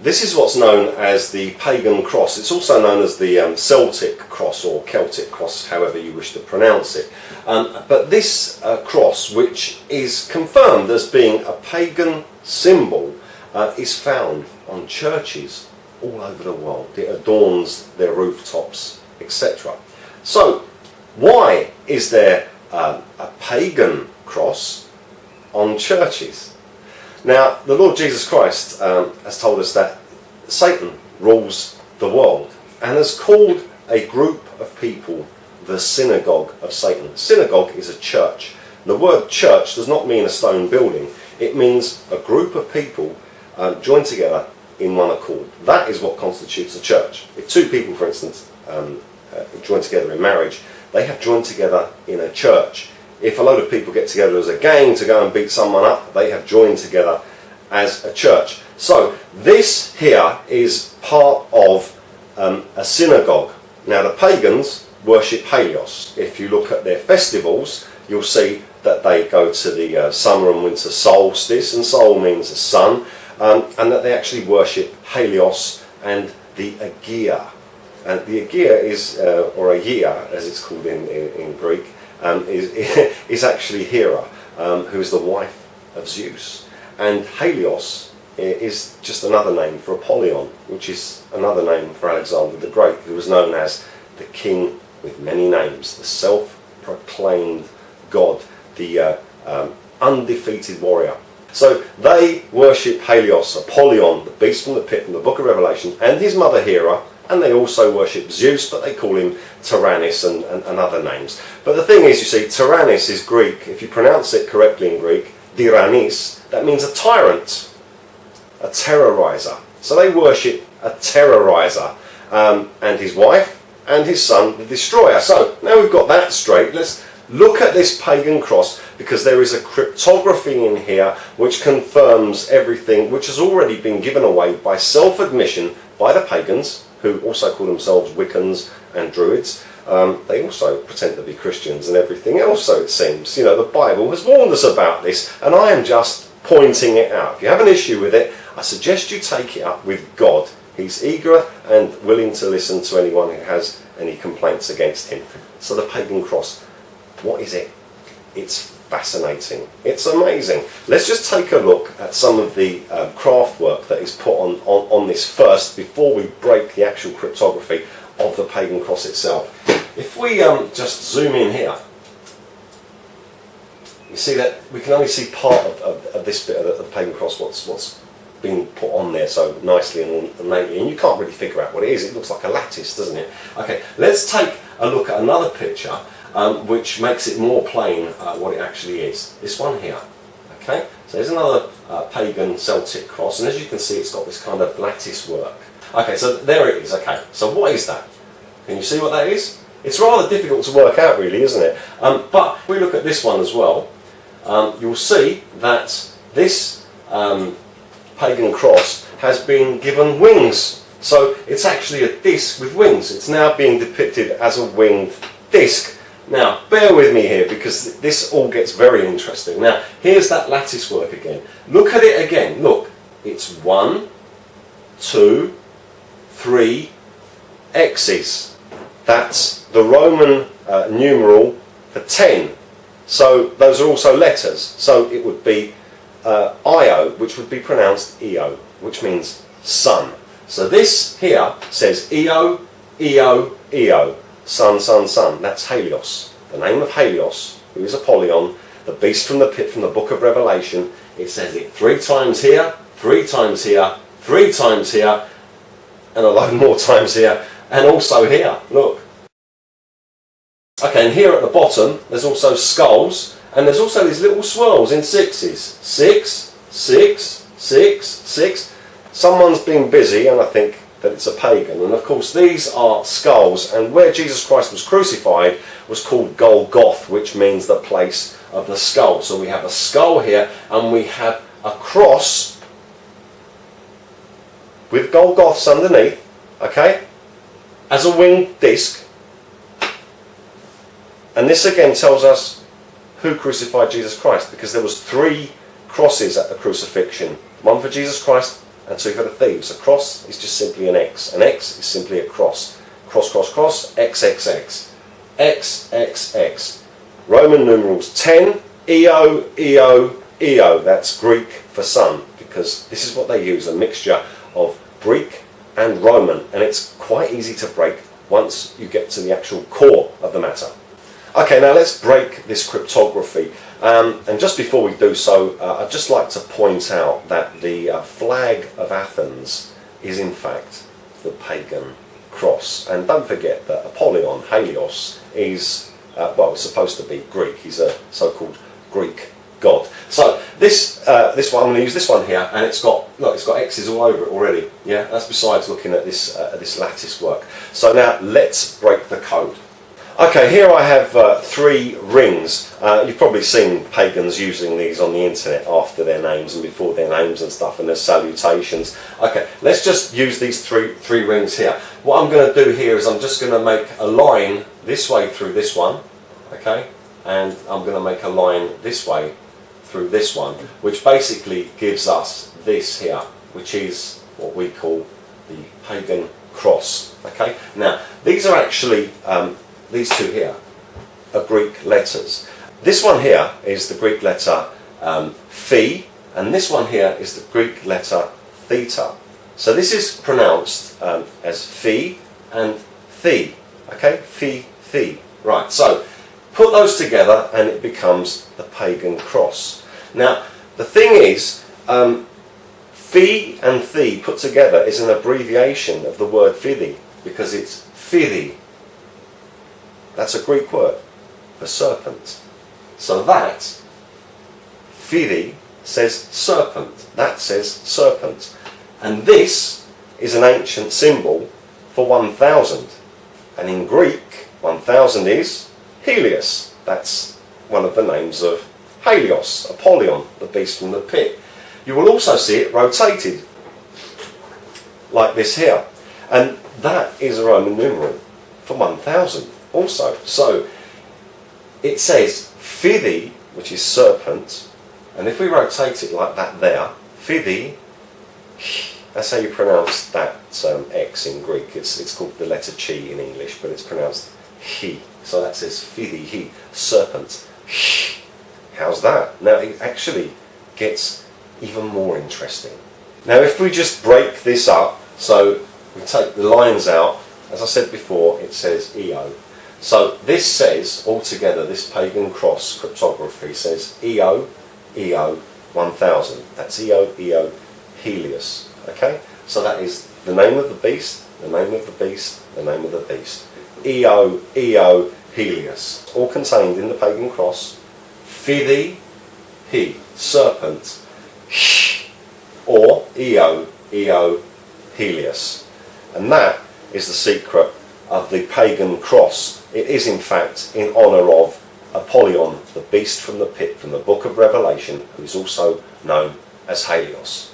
This is what's known as the Pagan cross. It's also known as the Celtic cross or Celtic cross, however you wish to pronounce it. But this cross, which is confirmed as being a pagan symbol, is found on churches all over the world. It adorns their rooftops, etc. So, why is there a pagan cross on churches? Now, the Lord Jesus Christ has told us that Satan rules the world and has called a group of people the synagogue of Satan. Synagogue is a church. The word church does not mean a stone building. It means a group of people joined together in one accord. That is what constitutes a church. If two people, for instance, join together in marriage, they have joined together in a church. If a load of people get together as a gang to go and beat someone up, they have joined together as a church. So this here is part of a synagogue. Now the pagans worship HALIOS. If you look at their festivals, you'll see that they go to the summer and winter solstice, and sol means the sun, and that they actually worship HALIOS and the Agia. And the Agia is, or Agia as it's called in Greek, is actually HERA, who is the wife of Zeus. And HALIOS is just another name for Apollyon, which is another name for Alexander the Great, who was known as the king with many names, the self-proclaimed god, the undefeated warrior. So they worship HALIOS, Apollyon, the beast from the pit from the book of Revelation, and his mother HERA, and they also worship Zeus, but they call him Tyrannus and other names. But the thing is, you see, Tyrannus is Greek. If you pronounce it correctly in Greek, Tyrannis, that means a tyrant, a terrorizer. So they worship a terrorizer, and his wife and his son, the destroyer. So now we've got that straight. Let's look at this pagan cross, because there is a cryptography in here which confirms everything which has already been given away by self-admission by the pagans, who also call themselves Wiccans and Druids. They also pretend to be Christians and everything else, so it seems. You know, the Bible has warned us about this, and I am just pointing it out. If you have an issue with it, I suggest you take it up with God. He's eager and willing to listen to anyone who has any complaints against him. So the pagan cross, what is it? It's fascinating. It's amazing. Let's just take a look at some of the craft work that is put on this first, before we break the actual cryptography of the pagan cross itself. If we just zoom in here, you see that we can only see part of this bit of the pagan cross, what's been put on there so nicely and ornately, and you can't really figure out what it is. It looks like a lattice, doesn't it? Okay, let's take a look at another picture which makes it more plain what it actually is. This one here. Okay, so there's another pagan Celtic cross, and as you can see, it's got this kind of lattice work. Okay, so there it is. Okay, so what is that? Can you see what that is? It's rather difficult to work out, really, isn't it? But if we look at this one as well, you'll see that this pagan cross has been given wings. So it's actually a disc with wings. It's now being depicted as a winged disc. Now, bear with me here, because this all gets very interesting. Now, here's that lattice work again. Look at it again. Look, it's 1, 2, 3 X's. That's the Roman numeral for 10. So those are also letters. So it would be Io, which would be pronounced Eo, which means sun. So this here says Eo, Eo, Eo. Sun, sun, sun. That's HALIOS. The name of HALIOS, who is Apollyon, the beast from the pit from the book of Revelation. It says it 3 times here, 3 times here, 3 times here, and a load more times here, and also here. Look. Okay, and here at the bottom, there's also skulls, and there's also these little swirls in 6s. 6, 6, 6, 6. Someone's been busy, and I think that it's a pagan. And of course, these are skulls, and where Jesus Christ was crucified was called Golgotha, which means the place of the skull. So we have a skull here, and we have a cross with Golgotha underneath, okay, as a winged disc. And this again tells us who crucified Jesus Christ, because there was 3 crosses at the crucifixion. One for Jesus Christ, and two for the thieves. A cross is just simply an X. An X is simply a cross. Cross, cross, cross, X, X, X. X, X, X. Roman numerals 10, EO, EO, EO. That's Greek for sun, because this is what they use, a mixture of Greek and Roman, and it's quite easy to break once you get to the actual core of the matter. Okay, now let's break this cryptography. And just before we do so, I'd just like to point out that the flag of Athens is in fact the pagan cross. And don't forget that Apollyon, HALIOS, is, well, it's supposed to be Greek. He's a so-called Greek god. So this one, I'm going to use this one here, and it's got, look, it's got X's all over it already. Yeah, that's besides looking at this lattice work. So now let's break the code. Okay, here I have 3 rings. You've probably seen pagans using these on the internet after their names and before their names and stuff, and their salutations. Okay, let's just use these three rings here. What I'm going to do here is I'm just going to make a line this way through this one, okay, and I'm going to make a line this way through this one, which basically gives us this here, which is what we call the pagan cross. Okay, now these are actually these two here are Greek letters. This one here is the Greek letter phi, and this one here is the Greek letter theta. So this is pronounced as phi and thi. Okay, phi, thi. Right, so put those together and it becomes the pagan cross. Now, the thing is, phi and thi put together is an abbreviation of the word fidi, because it's fidi. That's a Greek word for serpent. So that, fidi, says serpent. That says serpent. And this is an ancient symbol for 1000. And in Greek, 1000 is Helios. That's one of the names of HALIOS, Apollyon, the beast from the pit. You will also see it rotated, like this here. And that is a Roman numeral for 1000 also. So it says fidi, which is serpent, and if we rotate it like that there, fidi, that's how you pronounce that X in Greek. It's called the letter chi in English, but it's pronounced he. So that says fidi, he, serpent. How's that? Now it actually gets even more interesting. Now if we just break this up, so we take the lines out, as I said before, it says EO. So this says, altogether, this pagan cross cryptography says EO, EO, 1000. That's EO, EO, Helios. Okay? So that is the name of the beast, the name of the beast, the name of the beast. EO, EO, Helios. All contained in the pagan cross. Fidi, he, serpent, or EO, EO, Helios. And that is the secret of the pagan cross. It is in fact in honour of Apollyon, the beast from the pit from the book of Revelation, who is also known as HALIOS.